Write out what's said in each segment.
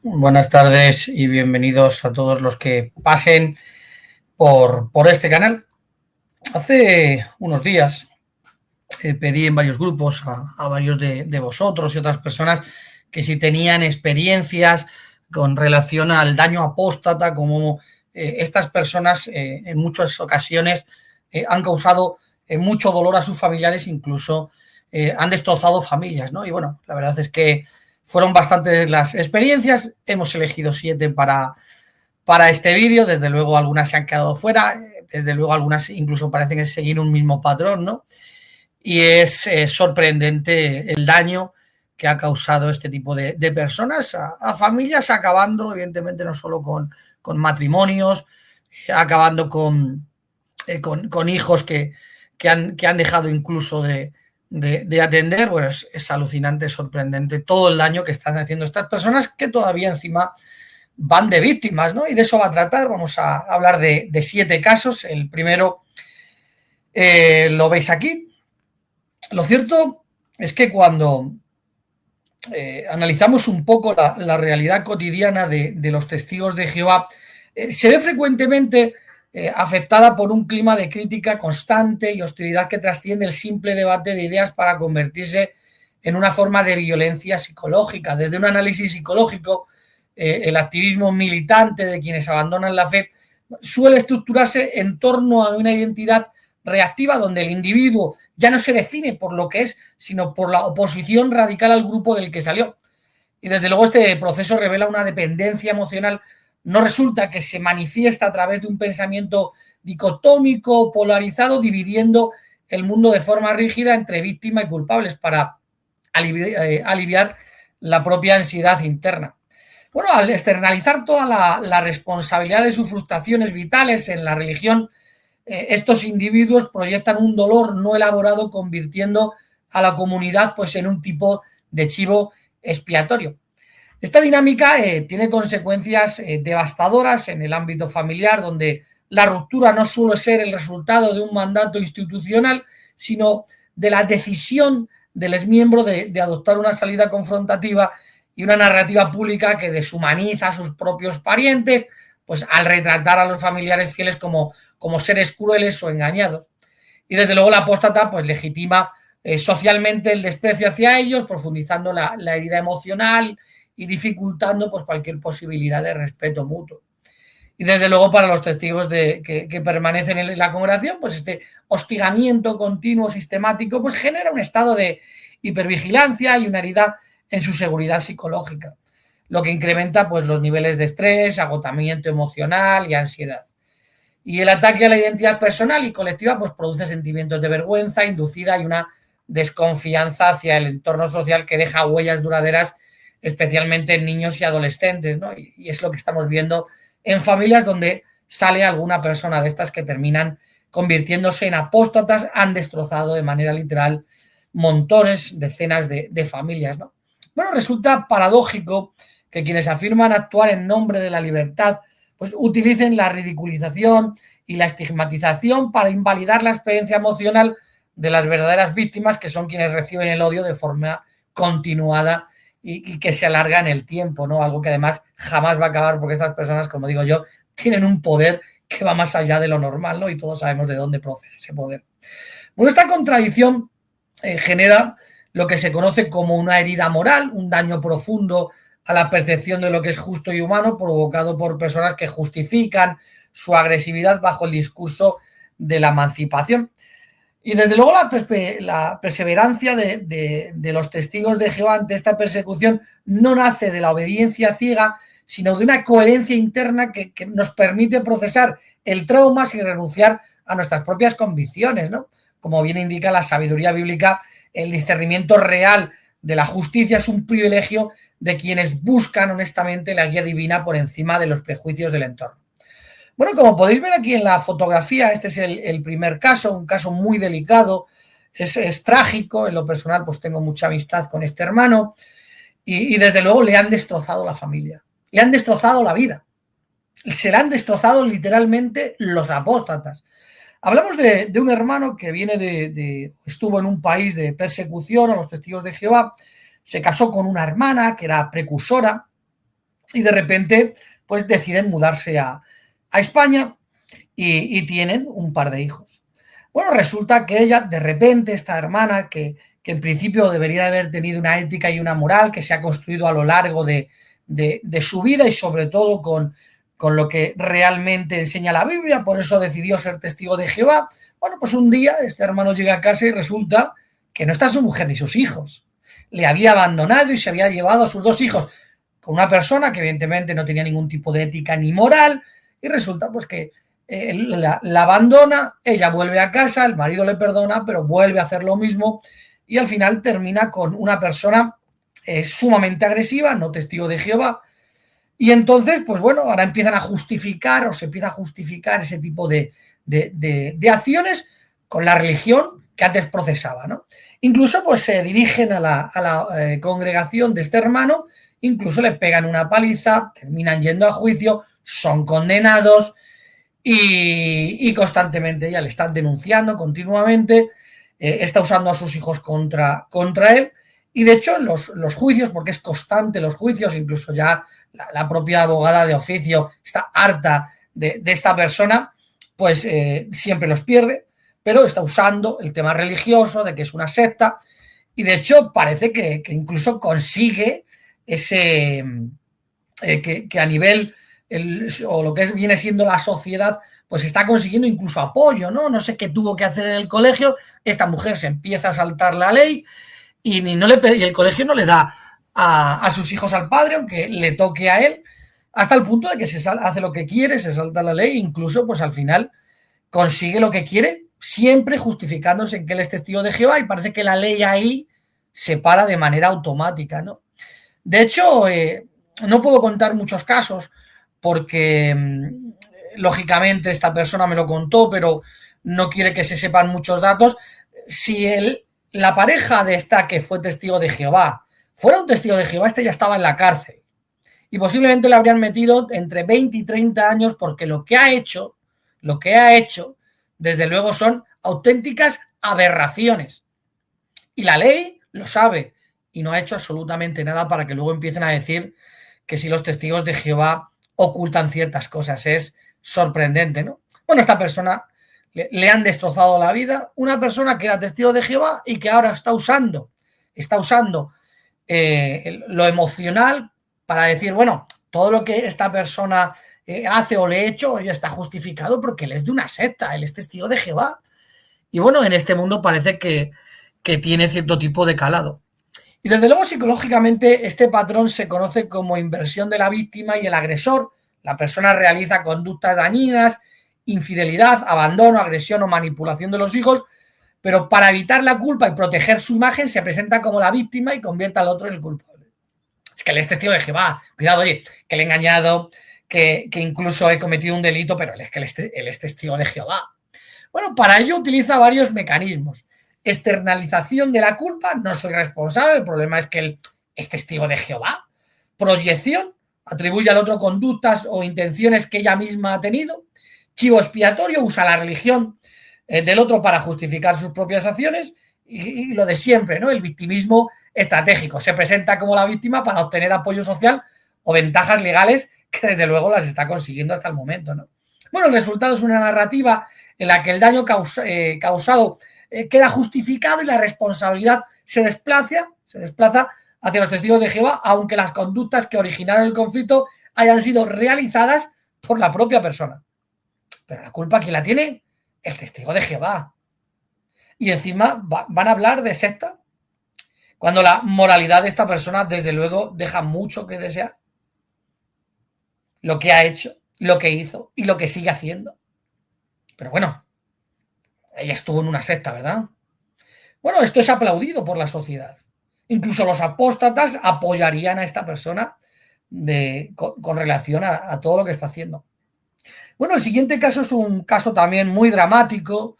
Buenas tardes y bienvenidos a todos los que pasen por este canal. Hace unos días pedí en varios grupos a varios de vosotros y otras personas que si tenían experiencias con relación al daño apóstata, como estas personas en muchas ocasiones han causado mucho dolor a sus familiares, incluso han destrozado familias, ¿no? Y bueno, la verdad es que fueron bastantes las experiencias, hemos elegido 7 para este vídeo, desde luego algunas se han quedado fuera, desde luego algunas incluso parecen seguir un mismo patrón, ¿no? Y es sorprendente el daño que ha causado este tipo de personas a familias, acabando evidentemente no solo con matrimonios, acabando con hijos que han dejado incluso de atender. Bueno, es alucinante, sorprendente todo el daño que están haciendo estas personas que todavía encima van de víctimas, ¿no? Y de eso va a tratar. Vamos a hablar de 7 casos. El primero lo veis aquí. Lo cierto es que cuando analizamos un poco la realidad cotidiana de los testigos de Jehová, se ve frecuentemente afectada por un clima de crítica constante y hostilidad que trasciende el simple debate de ideas para convertirse en una forma de violencia psicológica. Desde un análisis psicológico, el activismo militante de quienes abandonan la fe suele estructurarse en torno a una identidad reactiva donde el individuo ya no se define por lo que es, sino por la oposición radical al grupo del que salió. Y desde luego este proceso revela una dependencia emocional. No resulta que se manifiesta a través de un pensamiento dicotómico, polarizado, dividiendo el mundo de forma rígida entre víctima y culpables para aliviar la propia ansiedad interna. Bueno, al externalizar toda la responsabilidad de sus frustraciones vitales en la religión, estos individuos proyectan un dolor no elaborado, convirtiendo a la comunidad pues en un tipo de chivo expiatorio. Esta dinámica tiene consecuencias devastadoras en el ámbito familiar, donde la ruptura no suele ser el resultado de un mandato institucional, sino de la decisión del exmiembro de adoptar una salida confrontativa y una narrativa pública que deshumaniza a sus propios parientes, pues al retratar a los familiares fieles como seres crueles o engañados. Y desde luego la apóstata pues legitima socialmente el desprecio hacia ellos, profundizando la herida emocional y dificultando pues cualquier posibilidad de respeto mutuo. Y desde luego para los testigos que permanecen en la congregación, pues este hostigamiento continuo, sistemático, pues genera un estado de hipervigilancia y una herida en su seguridad psicológica, lo que incrementa pues los niveles de estrés, agotamiento emocional y ansiedad. Y el ataque a la identidad personal y colectiva pues produce sentimientos de vergüenza inducida y una desconfianza hacia el entorno social que deja huellas duraderas, especialmente en niños y adolescentes, ¿no? Y es lo que estamos viendo en familias donde sale alguna persona de estas que terminan convirtiéndose en apóstatas, han destrozado de manera literal montones, decenas de familias, ¿no? Bueno, resulta paradójico que quienes afirman actuar en nombre de la libertad pues utilicen la ridiculización y la estigmatización para invalidar la experiencia emocional de las verdaderas víctimas, que son quienes reciben el odio de forma continuada y que se alarga en el tiempo, ¿no? Algo que además jamás va a acabar porque estas personas, como digo yo, tienen un poder que va más allá de lo normal, ¿no? Y todos sabemos de dónde procede ese poder. Bueno, esta contradicción genera lo que se conoce como una herida moral, un daño profundo a la percepción de lo que es justo y humano, provocado por personas que justifican su agresividad bajo el discurso de la emancipación. Y desde luego la perseverancia de los testigos de Jehová ante esta persecución no nace de la obediencia ciega, sino de una coherencia interna que nos permite procesar el trauma sin renunciar a nuestras propias convicciones, ¿no? Como bien indica la sabiduría bíblica, el discernimiento real de la justicia es un privilegio de quienes buscan honestamente la guía divina por encima de los prejuicios del entorno. Bueno, como podéis ver aquí en la fotografía, este es el primer caso, un caso muy delicado, es trágico, en lo personal pues tengo mucha amistad con este hermano y desde luego le han destrozado la familia, le han destrozado la vida, se le han destrozado literalmente los apóstatas. Hablamos de un hermano que viene estuvo en un país de persecución a los testigos de Jehová, se casó con una hermana que era precursora y de repente pues deciden mudarse a España y tienen un par de hijos. Bueno, resulta que ella, de repente, esta hermana, que en principio debería de haber tenido una ética y una moral que se ha construido a lo largo de su vida y sobre todo con lo que realmente enseña la Biblia, por eso decidió ser testigo de Jehová. Bueno, pues un día este hermano llega a casa y resulta que no está su mujer ni sus hijos. Le había abandonado y se había llevado a sus 2 hijos con una persona que evidentemente no tenía ningún tipo de ética ni moral, y resulta pues que la abandona, ella vuelve a casa, el marido le perdona, pero vuelve a hacer lo mismo y al final termina con una persona sumamente agresiva, no testigo de Jehová. Y entonces, pues bueno, ahora empiezan a justificar o se empieza a justificar ese tipo de acciones con la religión que antes procesaba, ¿no? Incluso pues se dirigen a la congregación de este hermano, incluso le pegan una paliza, terminan yendo a juicio, son condenados y constantemente ya le están denunciando continuamente, está usando a sus hijos contra él y de hecho los juicios, porque es constante los juicios, incluso ya la propia abogada de oficio está harta de esta persona, pues siempre los pierde, pero está usando el tema religioso, de que es una secta, y de hecho parece que incluso consigue ese que a nivel o lo que viene siendo la sociedad, pues está consiguiendo incluso apoyo, ¿no? No sé qué tuvo que hacer en el colegio, esta mujer se empieza a saltar la ley y el colegio no le da a sus hijos al padre, aunque le toque a él, hasta el punto de que hace lo que quiere, se salta la ley, incluso pues al final consigue lo que quiere, siempre justificándose en que él es testigo de Jehová, y parece que la ley ahí se para de manera automática, ¿no? De hecho, no puedo contar muchos casos porque lógicamente esta persona me lo contó, pero no quiere que se sepan muchos datos. Si la pareja de esta que fue testigo de Jehová fuera un testigo de Jehová, este ya estaba en la cárcel y posiblemente le habrían metido entre 20 y 30 años, porque lo que ha hecho, desde luego son auténticas aberraciones. Y la ley lo sabe y no ha hecho absolutamente nada para que luego empiecen a decir que si los testigos de Jehová ocultan ciertas cosas. Es sorprendente, ¿no? Bueno, esta persona le han destrozado la vida, una persona que era testigo de Jehová y que ahora está usando lo emocional para decir, bueno, todo lo que esta persona hace o le ha hecho ya está justificado porque él es de una secta, él es testigo de Jehová. Y bueno, en este mundo parece que tiene cierto tipo de calado. Y desde luego psicológicamente este patrón se conoce como inversión de la víctima y el agresor. La persona realiza conductas dañinas, infidelidad, abandono, agresión o manipulación de los hijos, pero para evitar la culpa y proteger su imagen se presenta como la víctima y convierte al otro en el culpable. Es que él es testigo de Jehová, cuidado, oye, que le he engañado, que incluso he cometido un delito, pero él es testigo de Jehová. Bueno, para ello utiliza varios mecanismos. Externalización de la culpa, no soy responsable, el problema es que él es testigo de Jehová. Proyección, atribuye al otro conductas o intenciones que ella misma ha tenido. Chivo expiatorio, usa la religión del otro para justificar sus propias acciones. Y lo de siempre, ¿no? El victimismo estratégico. Se presenta como la víctima para obtener apoyo social o ventajas legales que desde luego las está consiguiendo hasta el momento, ¿no? Bueno, el resultado es una narrativa en la que el daño causado queda justificado y la responsabilidad se desplaza hacia los testigos de Jehová, aunque las conductas que originaron el conflicto hayan sido realizadas por la propia persona. Pero la culpa, ¿quién la tiene? El testigo de Jehová. Y encima van a hablar de secta, cuando la moralidad de esta persona, desde luego, deja mucho que desear. Lo que ha hecho, lo que hizo y lo que sigue haciendo. Pero bueno, ella estuvo en una secta, ¿verdad? Bueno, esto es aplaudido por la sociedad. Incluso los apóstatas apoyarían a esta persona con relación a todo lo que está haciendo. Bueno, el siguiente caso es un caso también muy dramático,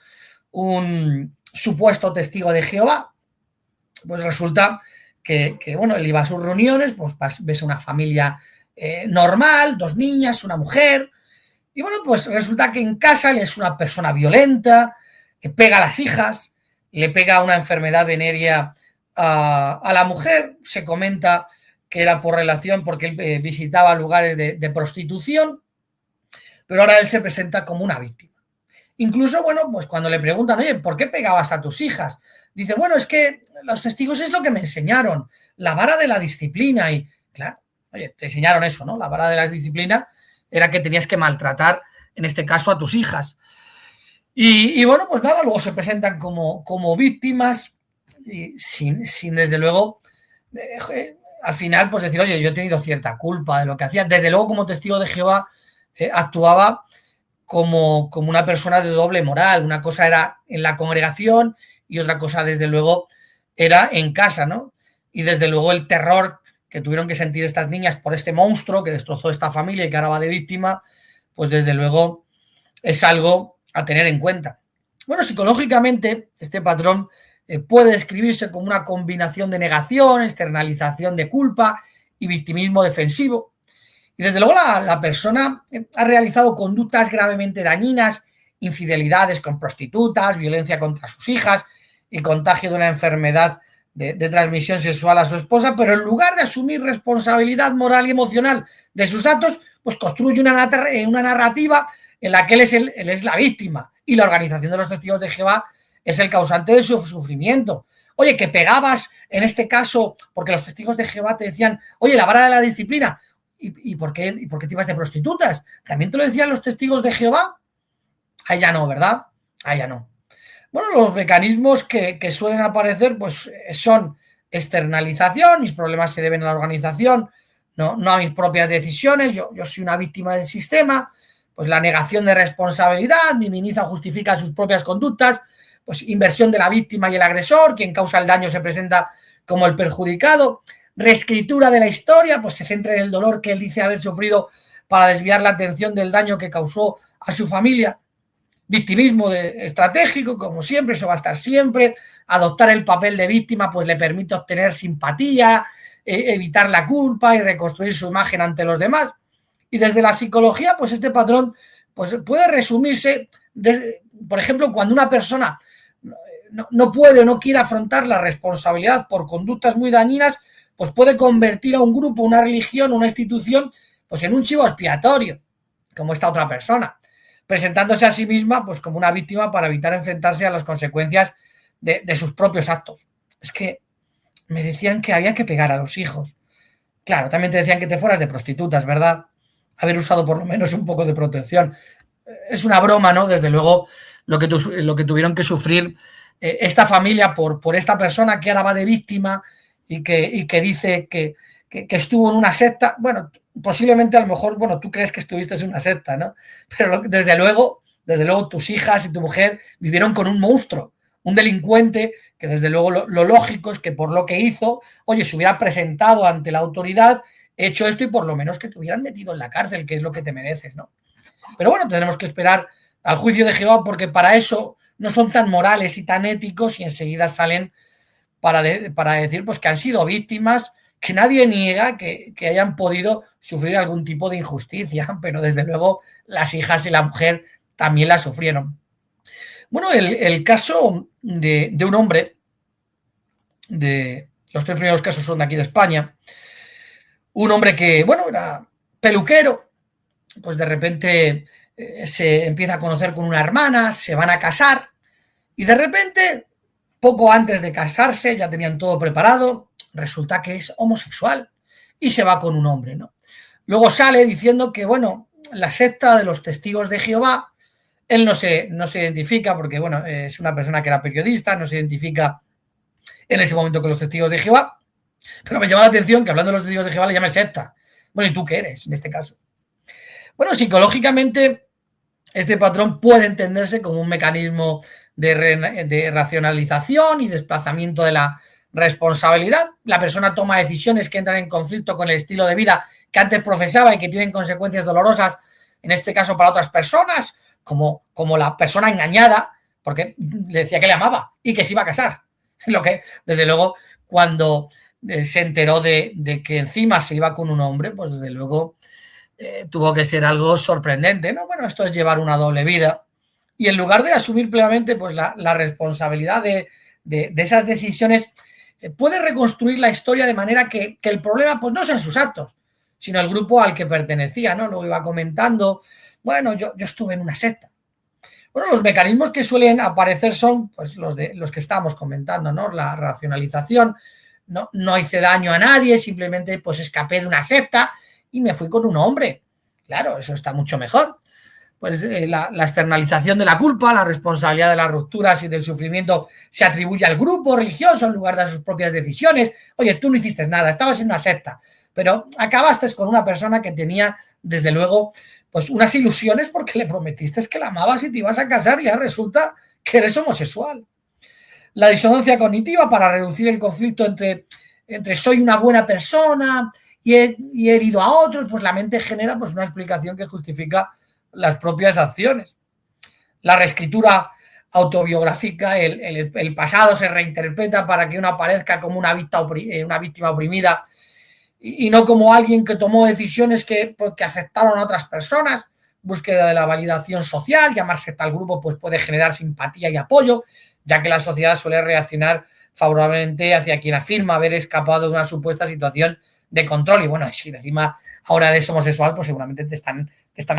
un supuesto testigo de Jehová. Pues resulta que bueno, él iba a sus reuniones, pues ves una familia normal, 2 niñas, una mujer, y bueno, pues resulta que en casa él es una persona violenta, pega a las hijas, le pega una enfermedad venérea a la mujer, se comenta que era por relación, porque él visitaba lugares de prostitución, pero ahora él se presenta como una víctima. Incluso, bueno, pues cuando le preguntan, oye, ¿por qué pegabas a tus hijas? Dice, bueno, es que los testigos es lo que me enseñaron, la vara de la disciplina. Y claro, oye, te enseñaron eso, ¿no? La vara de la disciplina era que tenías que maltratar, en este caso, a tus hijas. Y bueno, pues nada, luego se presentan como víctimas y sin desde luego, al final, pues decir, oye, yo he tenido cierta culpa de lo que hacía. Desde luego, como testigo de Jehová, actuaba como una persona de doble moral. Una cosa era en la congregación y otra cosa, desde luego, era en casa, ¿no? Y desde luego el terror que tuvieron que sentir estas niñas por este monstruo que destrozó esta familia y que ahora va de víctima, pues desde luego es algo a tener en cuenta. Bueno, psicológicamente, este patrón puede describirse como una combinación de negación, externalización de culpa y victimismo defensivo. Y desde luego la persona ha realizado conductas gravemente dañinas, infidelidades con prostitutas, violencia contra sus hijas y contagio de una enfermedad de transmisión sexual a su esposa, pero en lugar de asumir responsabilidad moral y emocional de sus actos, pues construye una narrativa en la que él es la víctima y la organización de los testigos de Jehová es el causante de su sufrimiento. Oye, que pegabas en este caso porque los testigos de Jehová te decían, oye, la vara de la disciplina. ¿Y por qué te ibas de prostitutas? ¿También te lo decían los testigos de Jehová? Ahí ya no, ¿verdad? Ahí ya no. Bueno, los mecanismos que suelen aparecer pues son externalización, mis problemas se deben a la organización, no a mis propias decisiones, yo soy una víctima del sistema, pues la negación de responsabilidad, minimiza o justifica sus propias conductas, pues inversión de la víctima y el agresor, quien causa el daño se presenta como el perjudicado, reescritura de la historia, pues se centra en el dolor que él dice haber sufrido para desviar la atención del daño que causó a su familia, victimismo estratégico, como siempre, eso va a estar siempre, adoptar el papel de víctima pues le permite obtener simpatía, evitar la culpa y reconstruir su imagen ante los demás. Y desde la psicología, pues este patrón pues puede resumirse, por ejemplo, cuando una persona no puede o no quiere afrontar la responsabilidad por conductas muy dañinas, pues puede convertir a un grupo, una religión, una institución, pues en un chivo expiatorio, como esta otra persona, presentándose a sí misma pues como una víctima para evitar enfrentarse a las consecuencias de sus propios actos. Es que me decían que había que pegar a los hijos. Claro, también te decían que te fueras de prostitutas, ¿verdad? Haber usado por lo menos un poco de protección. Es una broma, ¿no? Desde luego, lo que tuvieron que sufrir esta familia por esta persona que ahora va de víctima y que dice que estuvo en una secta. Bueno, posiblemente a lo mejor, bueno, tú crees que estuviste en una secta, ¿no? Pero desde luego tus hijas y tu mujer vivieron con un monstruo, un delincuente que desde luego lo lógico es que por lo que hizo, oye, se hubiera presentado ante la autoridad, hecho esto y por lo menos que te hubieran metido en la cárcel, que es lo que te mereces, ¿no? Pero bueno, tenemos que esperar al juicio de Jehová porque para eso no son tan morales y tan éticos y enseguida salen para decir pues que han sido víctimas, que nadie niega que hayan podido sufrir algún tipo de injusticia, pero desde luego las hijas y la mujer también la sufrieron. Bueno, el caso de un hombre, los tres primeros casos son de aquí de España, un hombre que, bueno, era peluquero, pues de repente se empieza a conocer con una hermana, se van a casar y de repente, poco antes de casarse, ya tenían todo preparado, resulta que es homosexual y se va con un hombre, ¿no? Luego sale diciendo que, bueno, la secta de los testigos de Jehová, él no se identifica porque, bueno, es una persona que era periodista, no se identifica en ese momento con los testigos de Jehová, pero me llama la atención que hablando de los testigos de Jehová le llaman secta. Bueno, ¿y tú qué eres en este caso? Bueno, psicológicamente este patrón puede entenderse como un mecanismo de racionalización y desplazamiento de la responsabilidad. La persona toma decisiones que entran en conflicto con el estilo de vida que antes profesaba y que tienen consecuencias dolorosas, en este caso para otras personas, como la persona engañada, porque le decía que le amaba y que se iba a casar. Lo que, desde luego, cuando se enteró de que encima se iba con un hombre, pues desde luego tuvo que ser algo sorprendente, ¿no? Bueno, esto es llevar una doble vida y en lugar de asumir plenamente pues la responsabilidad de esas decisiones, puede reconstruir la historia de manera que el problema pues no sean sus actos, sino el grupo al que pertenecía, ¿no? Luego iba comentando, bueno, yo estuve en una secta. Bueno, los mecanismos que suelen aparecer son pues los que estábamos comentando, ¿no? La racionalización, no hice daño a nadie, simplemente pues escapé de una secta y me fui con un hombre. Claro, eso está mucho mejor. Pues la externalización de la culpa, la responsabilidad de las rupturas y del sufrimiento se atribuye al grupo religioso en lugar de a sus propias decisiones. Oye, tú no hiciste nada, estabas en una secta, pero acabaste con una persona que tenía, desde luego, pues unas ilusiones porque le prometiste que la amabas y te ibas a casar y ya resulta que eres homosexual. La disonancia cognitiva para reducir el conflicto entre soy una buena persona y he herido a otros, pues la mente genera pues una explicación que justifica las propias acciones. La reescritura autobiográfica, el pasado se reinterpreta para que uno aparezca como una víctima oprimida y no como alguien que tomó decisiones que afectaron a otras personas. Búsqueda de la validación social, llamarse tal grupo pues puede generar simpatía y apoyo, ya que la sociedad suele reaccionar favorablemente hacia quien afirma haber escapado de una supuesta situación de control. Y bueno, si encima ahora eres homosexual, pues seguramente te están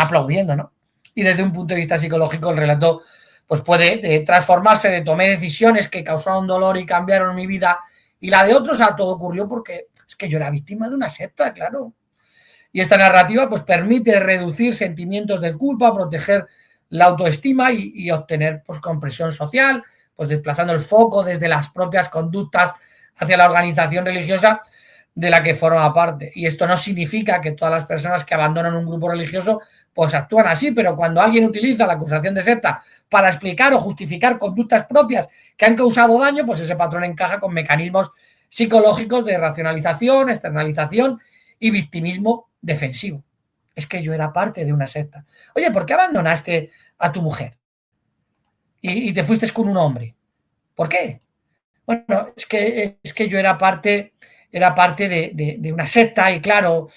aplaudiendo, ¿no? Y desde un punto de vista psicológico, el relato pues puede transformarse de tomé decisiones que causaron dolor y cambiaron mi vida y la de otros a todo ocurrió porque es que yo era víctima de una secta, claro. Y esta narrativa pues permite reducir sentimientos de culpa, proteger la autoestima y obtener pues compresión social, pues desplazando el foco desde las propias conductas hacia la organización religiosa de la que forma parte. Y esto no significa que todas las personas que abandonan un grupo religioso pues actúan así, pero cuando alguien utiliza la acusación de secta para explicar o justificar conductas propias que han causado daño, pues ese patrón encaja con mecanismos psicológicos de racionalización, externalización y victimismo defensivo. Es que yo era parte de una secta. Oye, ¿por qué abandonaste a tu mujer? Y te fuiste con un hombre. ¿Por qué? Bueno, es que yo era parte de una secta y claro,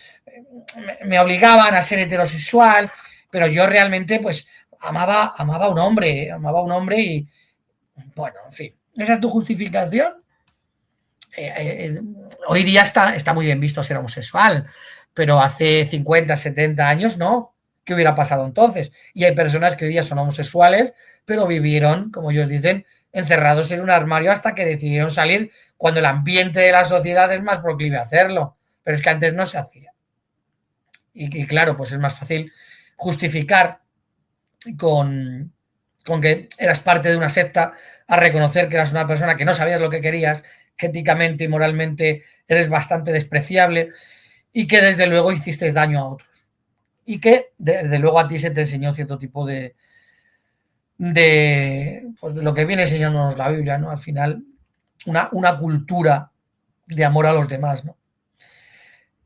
me obligaban a ser heterosexual, pero yo realmente pues amaba a un hombre y bueno, en fin, ¿esa es tu justificación? Hoy día está muy bien visto ser homosexual, pero hace 50, 70 años no. ¿Qué hubiera pasado entonces? Y hay personas que hoy día son homosexuales, pero vivieron, como ellos dicen, encerrados en un armario hasta que decidieron salir cuando el ambiente de la sociedad es más proclive a hacerlo. Pero es que antes no se hacía. Y claro, pues es más fácil justificar con que eras parte de una secta a reconocer que eras una persona que no sabías lo que querías, que éticamente y moralmente eres bastante despreciable y que desde luego hiciste daño a otros. Y que desde luego a ti se te enseñó cierto tipo pues de lo que viene enseñándonos la Biblia, ¿no? Al final, una cultura de amor a los demás, ¿no?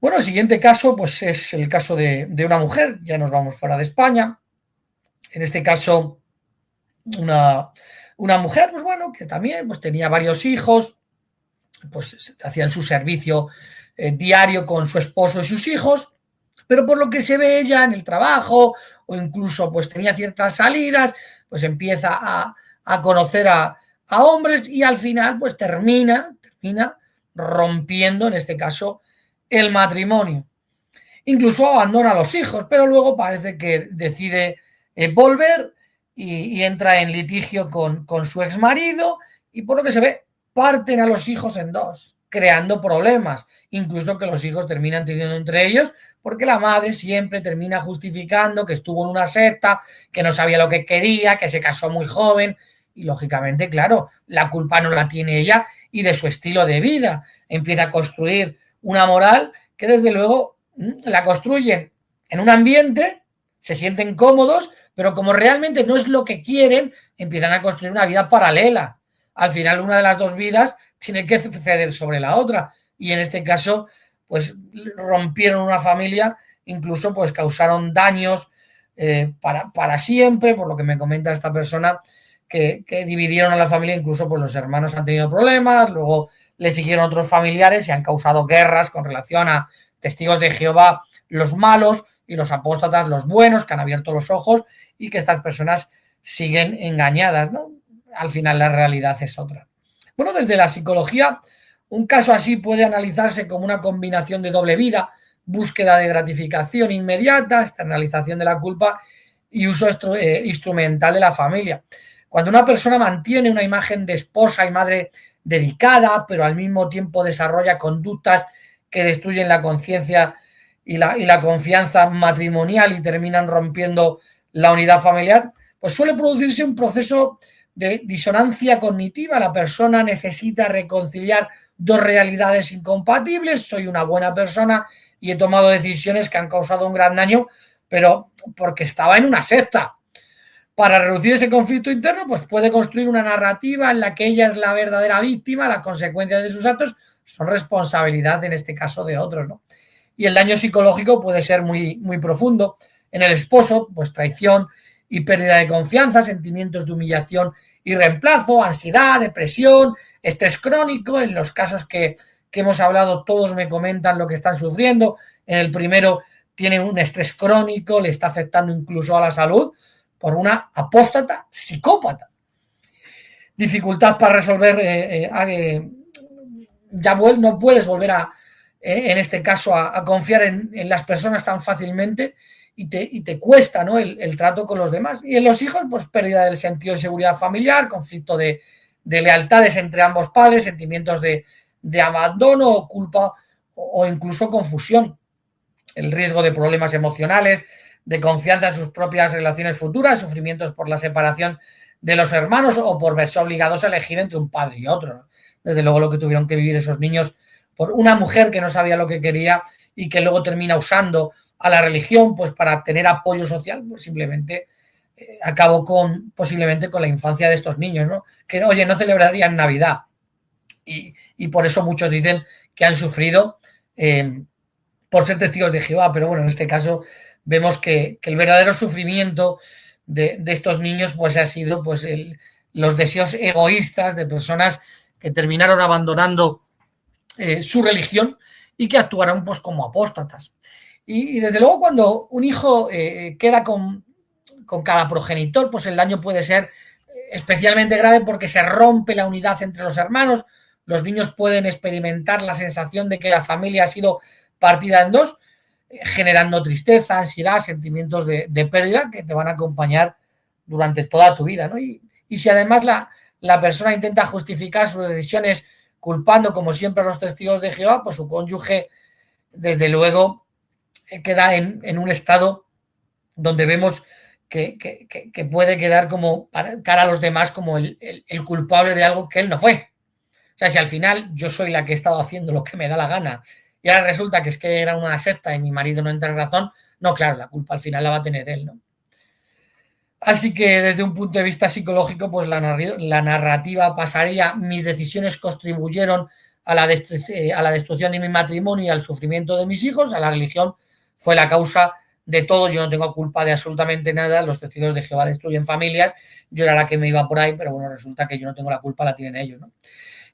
Bueno, el siguiente caso, pues es el caso de una mujer, ya nos vamos fuera de España. En este caso, una mujer, pues bueno, que también pues tenía varios hijos, pues hacían su servicio diario con su esposo y sus hijos, pero por lo que se ve ella en el trabajo o incluso pues tenía ciertas salidas, pues empieza a conocer a hombres y al final pues termina rompiendo, en este caso, el matrimonio. Incluso abandona a los hijos, pero luego parece que decide volver y entra en litigio con su exmarido y por lo que se ve parten a los hijos en dos, creando problemas, incluso que los hijos terminan teniendo entre ellos porque la madre siempre termina justificando que estuvo en una secta, que no sabía lo que quería, que se casó muy joven y lógicamente, claro, la culpa no la tiene ella y de su estilo de vida. Empieza a construir una moral que desde luego la construyen en un ambiente, se sienten cómodos, pero como realmente no es lo que quieren, empiezan a construir una vida paralela. Al final, una de las dos vidas tiene que ceder sobre la otra. Y en este caso, pues rompieron una familia, incluso pues causaron daños para siempre, por lo que me comenta esta persona, que dividieron a la familia, incluso pues los hermanos han tenido problemas, luego le siguieron otros familiares y han causado guerras con relación a testigos de Jehová, los malos, y los apóstatas, los buenos, que han abierto los ojos y que estas personas siguen engañadas, ¿no? Al final la realidad es otra. Bueno, desde la psicología Un caso así puede analizarse como una combinación de doble vida, búsqueda de gratificación inmediata, externalización de la culpa y uso instrumental de la familia. Cuando una persona mantiene una imagen de esposa y madre dedicada, pero al mismo tiempo desarrolla conductas que destruyen la conciencia y la confianza matrimonial y terminan rompiendo la unidad familiar, pues suele producirse un proceso de disonancia cognitiva. La persona necesita reconciliar dos realidades incompatibles. Soy una buena persona y he tomado decisiones que han causado un gran daño, pero porque estaba en una secta. Para reducir ese conflicto interno, pues puede construir una narrativa en la que ella es la verdadera víctima, las consecuencias de sus actos son responsabilidad, en este caso, de otros, ¿no? Y el daño psicológico puede ser muy profundo. En el esposo, pues traición y pérdida de confianza, sentimientos de humillación y reemplazo, ansiedad, depresión, estrés crónico. En los casos que hemos hablado, todos me comentan lo que están sufriendo. En el primero tienen un estrés crónico, le está afectando incluso a la salud por una apóstata psicópata. Dificultad para resolver, ya no puedes volver en este caso a confiar en las personas tan fácilmente y te cuesta, ¿no?, el trato con los demás. Y en los hijos, pues pérdida del sentido de seguridad familiar, conflicto de lealtades entre ambos padres, sentimientos de abandono, culpa o incluso confusión. El riesgo de problemas emocionales, de confianza en sus propias relaciones futuras, sufrimientos por la separación de los hermanos o por verse obligados a elegir entre un padre y otro. Desde luego lo que tuvieron que vivir esos niños por una mujer que no sabía lo que quería y que luego termina usando a la religión pues para tener apoyo social, pues simplemente acabó posiblemente con la infancia de estos niños, ¿no? Que, oye, no celebrarían Navidad. Y por eso muchos dicen que han sufrido por ser testigos de Jehová, pero bueno, en este caso vemos que el verdadero sufrimiento de estos niños pues ha sido pues los deseos egoístas de personas que terminaron abandonando su religión y que actuaron pues como apóstatas. Y desde luego cuando un hijo queda con cada progenitor, pues el daño puede ser especialmente grave porque se rompe la unidad entre los hermanos. Los niños pueden experimentar la sensación de que la familia ha sido partida en dos, generando tristeza, ansiedad, sentimientos de pérdida que te van a acompañar durante toda tu vida, ¿no? Y si además la persona intenta justificar sus decisiones culpando, como siempre, a los testigos de Jehová, pues su cónyuge, desde luego, queda en un estado donde vemos que puede quedar como cara a los demás como el culpable de algo que él no fue. O sea, si al final yo soy la que he estado haciendo lo que me da la gana y ahora resulta que es que era una secta y mi marido no entra en razón, no, claro, la culpa al final la va a tener él, ¿no? Así que desde un punto de vista psicológico, pues la narrativa pasaría: mis decisiones contribuyeron a la destrucción de mi matrimonio y al sufrimiento de mis hijos, a la religión fue la causa de todo, yo no tengo culpa de absolutamente nada, los testigos de Jehová destruyen familias, yo era la que me iba por ahí, pero bueno, resulta que yo no tengo la culpa, la tienen ellos, ¿no?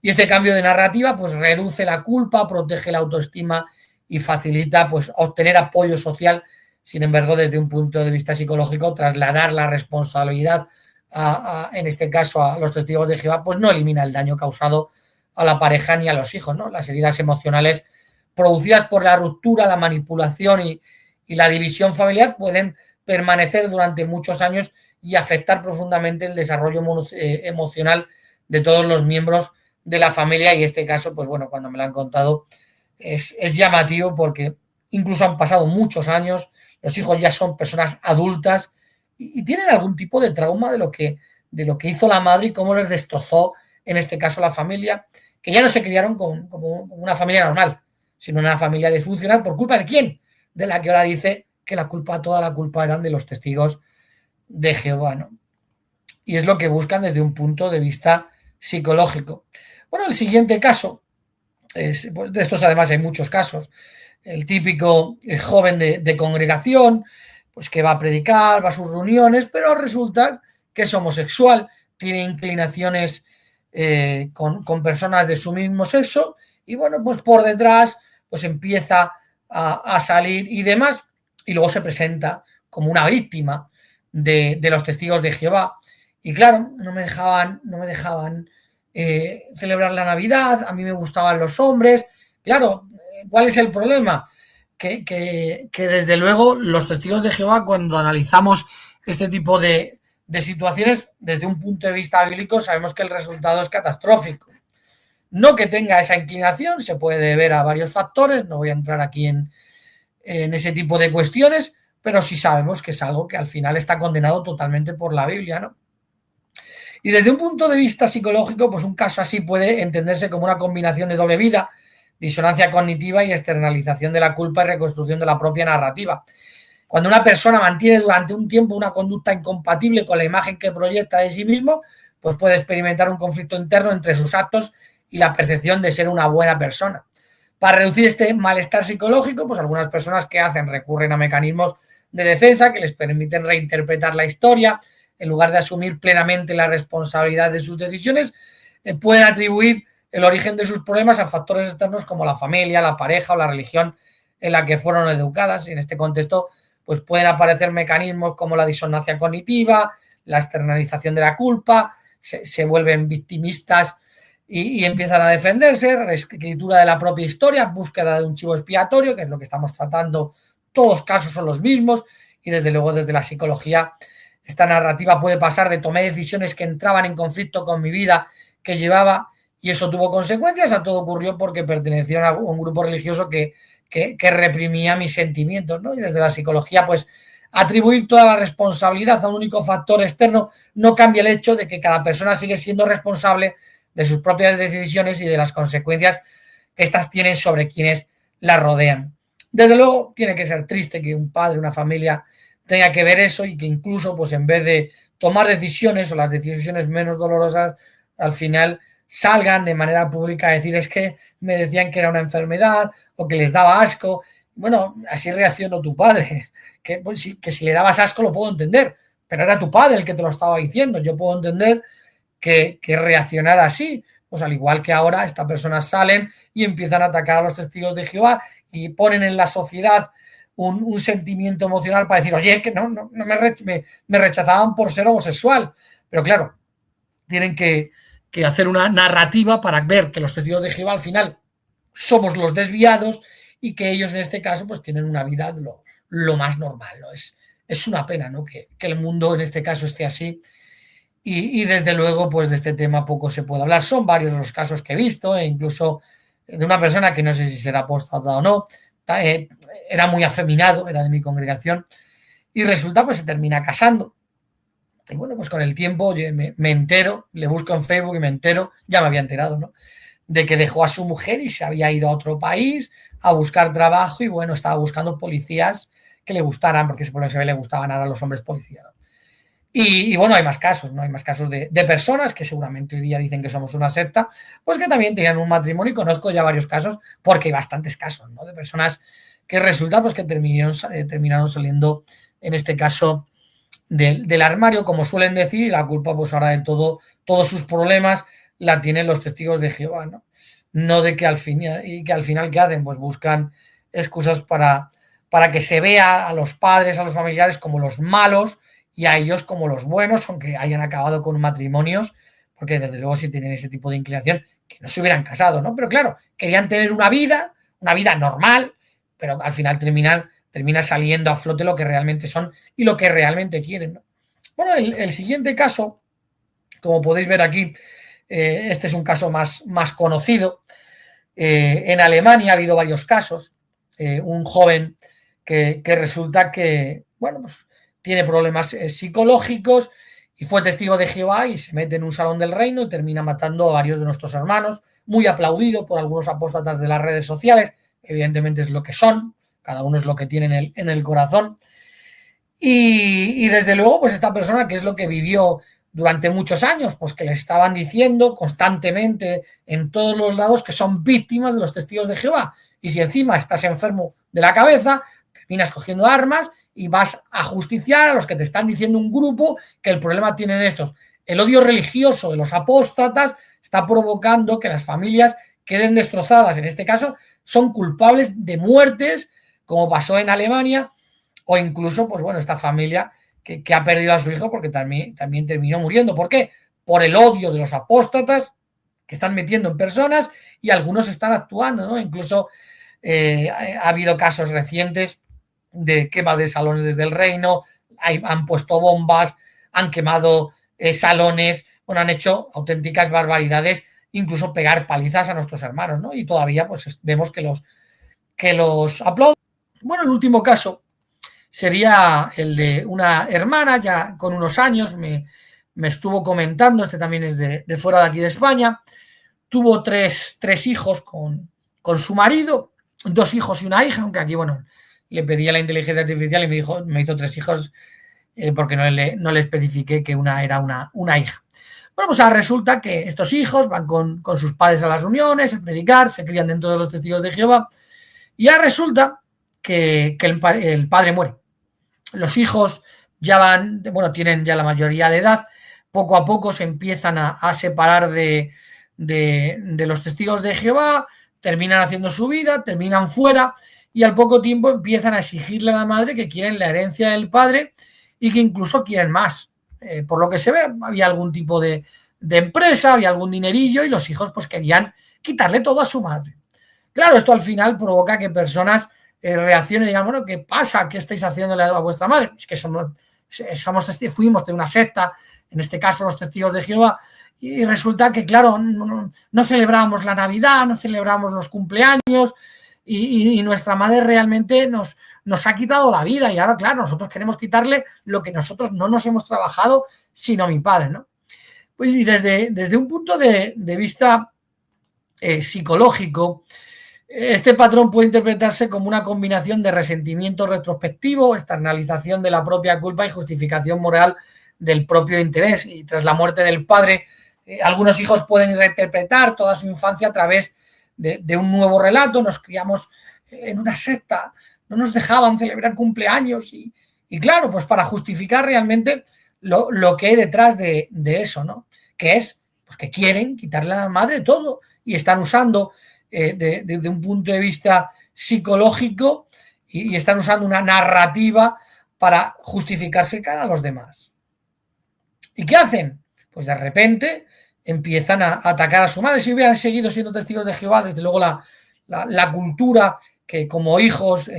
Y este cambio de narrativa pues reduce la culpa, protege la autoestima y facilita pues obtener apoyo social. Sin embargo, desde un punto de vista psicológico, trasladar la responsabilidad en este caso a los testigos de Jehová, pues no elimina el daño causado a la pareja ni a los hijos, ¿no? Las heridas emocionales producidas por la ruptura, la manipulación y la división familiar pueden permanecer durante muchos años y afectar profundamente el desarrollo emocional de todos los miembros de la familia. Y este caso, pues bueno, cuando me lo han contado es llamativo porque incluso han pasado muchos años, los hijos ya son personas adultas y tienen algún tipo de trauma de lo que hizo la madre y cómo les destrozó, en este caso, la familia, que ya no se criaron como una familia normal, sino una familia disfuncional. ¿Por culpa de quién? De la que ahora dice que toda la culpa eran de los testigos de Jehová, ¿no? Y es lo que buscan desde un punto de vista psicológico. Bueno, el siguiente caso, pues de estos además hay muchos casos, el típico joven de congregación, pues que va a predicar, va a sus reuniones, pero resulta que es homosexual, tiene inclinaciones con personas de su mismo sexo y bueno, pues por detrás pues empieza a salir y demás y luego se presenta como una víctima de los testigos de Jehová. Y claro, no me dejaban celebrar la Navidad, a mí me gustaban los hombres. Claro, ¿cuál es el problema? Que desde luego los testigos de Jehová, cuando analizamos este tipo de situaciones desde un punto de vista bíblico, sabemos que el resultado es catastrófico. No que tenga esa inclinación, se puede deber a varios factores, no voy a entrar aquí en ese tipo de cuestiones, pero sí sabemos que es algo que al final está condenado totalmente por la Biblia, ¿no? Y desde un punto de vista psicológico, pues un caso así puede entenderse como una combinación de doble vida, disonancia cognitiva y externalización de la culpa y reconstrucción de la propia narrativa. Cuando una persona mantiene durante un tiempo una conducta incompatible con la imagen que proyecta de sí mismo, pues puede experimentar un conflicto interno entre sus actos y la percepción de ser una buena persona. Para reducir este malestar psicológico, pues algunas personas que hacen recurren a mecanismos de defensa que les permiten reinterpretar la historia en lugar de asumir plenamente la responsabilidad de sus decisiones, pueden atribuir el origen de sus problemas a factores externos como la familia, la pareja o la religión en la que fueron educadas. Y en este contexto, pues pueden aparecer mecanismos como la disonancia cognitiva, la externalización de la culpa, se vuelven victimistas y empiezan a defenderse, reescritura de la propia historia, búsqueda de un chivo expiatorio, que es lo que estamos tratando, todos los casos son los mismos, y desde luego desde la psicología esta narrativa puede pasar de tomé decisiones que entraban en conflicto con mi vida que llevaba y eso tuvo consecuencias, a todo ocurrió porque pertenecían a un grupo religioso que reprimía mis sentimientos, ¿no? Y desde la psicología, pues atribuir toda la responsabilidad a un único factor externo no cambia el hecho de que cada persona sigue siendo responsable de sus propias decisiones y de las consecuencias que éstas tienen sobre quienes la rodean. Desde luego, tiene que ser triste que un padre, una familia tenga que ver eso y que incluso, pues en vez de tomar decisiones o las decisiones menos dolorosas, al final salgan de manera pública a decir es que me decían que era una enfermedad o que les daba asco. Bueno, así reaccionó tu padre, que si le dabas asco lo puedo entender, pero era tu padre el que te lo estaba diciendo. Yo puedo entender que reaccionara así, pues al igual que ahora estas personas salen y empiezan a atacar a los testigos de Jehová y ponen en la sociedad un sentimiento emocional para decir, oye, que no me rechazaban por ser homosexual. Pero claro, tienen que hacer una narrativa para ver que los testigos de Jehová al final somos los desviados y que ellos en este caso pues tienen una vida lo más normal, ¿no? Es una pena, ¿no? Que el mundo en este caso esté así y desde luego pues de este tema poco se puede hablar. Son varios los casos que he visto e incluso de una persona que no sé si será apóstata o no, era muy afeminado, era de mi congregación y resulta pues se termina casando. Y bueno, pues con el tiempo me entero, le busco en Facebook y me entero, ya me había enterado, ¿no? De que dejó a su mujer y se había ido a otro país a buscar trabajo y bueno, estaba buscando policías que le gustaran, porque por eso le gustaban a los hombres policías, ¿no? Y bueno, hay más casos, ¿no? Hay más casos de personas que seguramente hoy día dicen que somos una secta, pues que también tenían un matrimonio y conozco ya varios casos, porque hay bastantes casos, ¿no? De personas que resulta pues que terminaron saliendo, en este caso, del armario, como suelen decir, y la culpa pues ahora de todos sus problemas la tienen los testigos de Jehová, ¿no? No de que al final, ¿qué hacen? Pues buscan excusas para que se vea a los padres, a los familiares como los malos y a ellos como los buenos, aunque hayan acabado con matrimonios, porque desde luego si tienen ese tipo de inclinación, que no se hubieran casado, ¿no? Pero claro, querían tener una vida normal, pero al final termina saliendo a flote lo que realmente son y lo que realmente quieren, ¿no? Bueno, el siguiente caso, como podéis ver aquí, este es un caso más conocido. En Alemania ha habido varios casos. Un joven que resulta que, bueno, pues tiene problemas psicológicos y fue testigo de Jehová y se mete en un salón del reino y termina matando a varios de nuestros hermanos, muy aplaudido por algunos apóstatas de las redes sociales, evidentemente es lo que son, cada uno es lo que tiene en el corazón. Y desde luego, pues esta persona, ¿qué es lo que vivió durante muchos años? Pues que le estaban diciendo constantemente en todos los lados que son víctimas de los testigos de Jehová. Y si encima estás enfermo de la cabeza, terminas cogiendo armas y vas a justiciar a los que te están diciendo un grupo que el problema tienen estos. El odio religioso de los apóstatas está provocando que las familias queden destrozadas. En este caso, son culpables de muertes, como pasó en Alemania, o incluso, pues bueno, esta familia que ha perdido a su hijo porque también terminó muriendo. ¿Por qué? Por el odio de los apóstatas que están metiendo en personas y algunos están actuando, ¿no? Incluso ha habido casos recientes de quema de salones desde el reino, han puesto bombas, han quemado salones, bueno, han hecho auténticas barbaridades, incluso pegar palizas a nuestros hermanos, ¿no? Y todavía pues vemos que los aplauden. Bueno, el último caso sería el de una hermana, ya con unos años, me estuvo comentando, este también es de fuera de aquí de España, tuvo tres hijos con su marido, 2 hijos y una hija, aunque aquí, bueno, le pedí a la inteligencia artificial y me hizo 3 hijos porque no le especifiqué que una era una hija. Bueno, pues ahora resulta que estos hijos van con sus padres a las reuniones, a predicar, se crían dentro de los testigos de Jehová, y ya resulta que el padre muere. Los hijos ya van, bueno, tienen ya la mayoría de edad, poco a poco se empiezan a separar de los testigos de Jehová, terminan haciendo su vida, terminan fuera y al poco tiempo empiezan a exigirle a la madre que quieren la herencia del padre y que incluso quieren más. Por lo que se ve, había algún tipo de empresa, había algún dinerillo y los hijos pues querían quitarle todo a su madre. Claro, esto al final provoca que personas reaccionen y digan, bueno, ¿qué pasa? ¿Qué estáis haciéndole a vuestra madre? Es que fuimos de una secta, en este caso los testigos de Jehová, y resulta que, claro, no celebramos la Navidad, no celebramos los cumpleaños y nuestra madre realmente nos ha quitado la vida y ahora, claro, nosotros queremos quitarle lo que nosotros no nos hemos trabajado, sino mi padre, ¿no? Pues y desde un punto de vista psicológico, este patrón puede interpretarse como una combinación de resentimiento retrospectivo, externalización de la propia culpa y justificación moral del propio interés. Y tras la muerte del padre, algunos hijos pueden reinterpretar toda su infancia a través de un nuevo relato. Nos criamos en una secta, no nos dejaban celebrar cumpleaños y claro, pues para justificar realmente lo que hay detrás de eso, ¿no? Que es pues que quieren quitarle a la madre todo y están usando desde un punto de vista psicológico y están usando una narrativa para justificarse cara a los demás. ¿Y qué hacen? Pues de repente empiezan a atacar a su madre. Si hubieran seguido siendo testigos de Jehová, desde luego la cultura que como hijos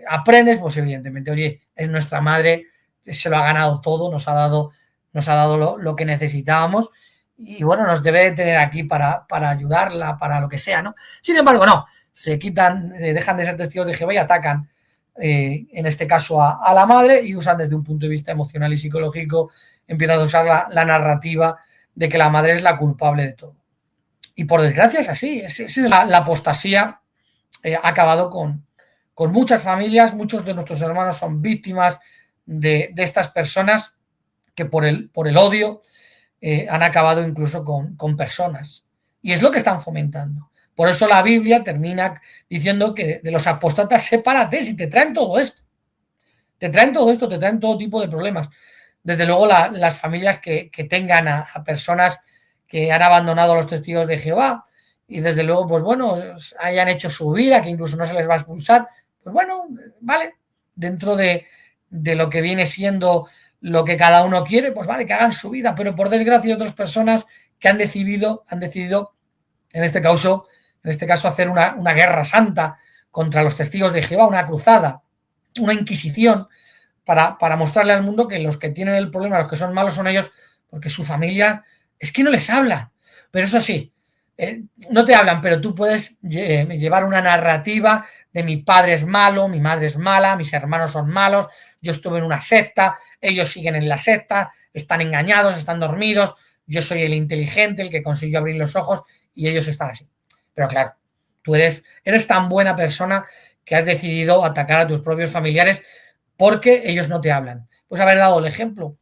aprendes, pues evidentemente, oye, es nuestra madre, se lo ha ganado todo, nos ha dado lo que necesitábamos y bueno, nos debe de tener aquí para ayudarla, para lo que sea, ¿no? Sin embargo, no, se quitan, dejan de ser testigos de Jehová y atacan, en este caso a la madre y usan desde un punto de vista emocional y psicológico, empiezan a usar la narrativa de que la madre es la culpable de todo. Y por desgracia es así, la apostasía ha acabado con muchas familias, muchos de nuestros hermanos son víctimas de estas personas que por el odio han acabado incluso con personas. Y es lo que están fomentando. Por eso la Biblia termina diciendo que de los apóstatas sepárate si te traen todo esto. Te traen todo tipo de problemas. Desde luego las familias que tengan a personas que han abandonado a los testigos de Jehová y desde luego, pues bueno, hayan hecho su vida, que incluso no se les va a expulsar, pues bueno, vale, dentro de lo que viene siendo lo que cada uno quiere, pues vale, que hagan su vida, pero por desgracia hay otras personas que han decidido en este caso hacer una guerra santa contra los testigos de Jehová, una cruzada, una inquisición, para mostrarle al mundo que los que tienen el problema, los que son malos son ellos, porque su familia es que no les habla. Pero eso sí, no te hablan, pero tú puedes llevar una narrativa de mi padre es malo, mi madre es mala, mis hermanos son malos, yo estuve en una secta, ellos siguen en la secta, están engañados, están dormidos, yo soy el inteligente, el que consiguió abrir los ojos y ellos están así. Pero claro, tú eres tan buena persona que has decidido atacar a tus propios familiares porque ellos no te hablan. Pues haber dado el ejemplo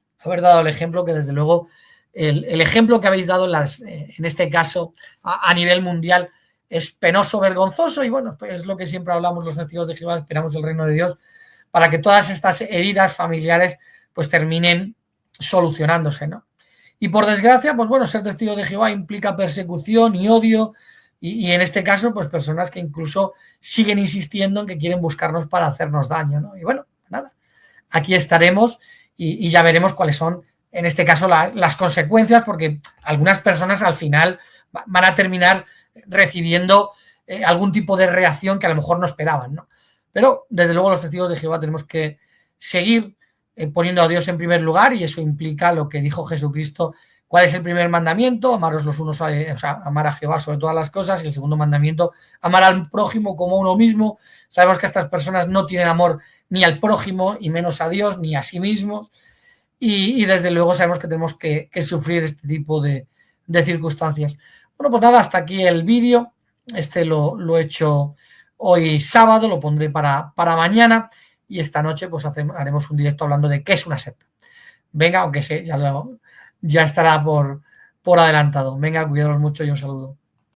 que desde luego el ejemplo que habéis dado en este caso a nivel mundial es penoso, vergonzoso y bueno, pues es lo que siempre hablamos los testigos de Jehová, esperamos el reino de Dios para que todas estas heridas familiares pues terminen solucionándose, ¿no? Y por desgracia, pues bueno, ser testigo de Jehová implica persecución y odio y en este caso, pues personas que incluso siguen insistiendo en que quieren buscarnos para hacernos daño, ¿no? Y bueno, nada, aquí estaremos y ya veremos cuáles son, en este caso, las consecuencias, porque algunas personas al final van a terminar recibiendo algún tipo de reacción que a lo mejor no esperaban, ¿no? Pero desde luego los testigos de Jehová tenemos que seguir poniendo a Dios en primer lugar, y eso implica lo que dijo Jesucristo. ¿Cuál es el primer mandamiento? Amaros los unos, o sea, amar a Jehová sobre todas las cosas. Y el segundo mandamiento, amar al prójimo como a uno mismo. Sabemos que estas personas no tienen amor ni al prójimo, y menos a Dios, ni a sí mismos. Y desde luego sabemos que tenemos que sufrir este tipo de circunstancias. Bueno, pues nada, hasta aquí el vídeo. Este lo he hecho hoy sábado, lo pondré para mañana, y esta noche pues haremos un directo hablando de qué es una secta. Venga, aunque sé, ya estará por adelantado. Venga, cuidaros mucho y un saludo.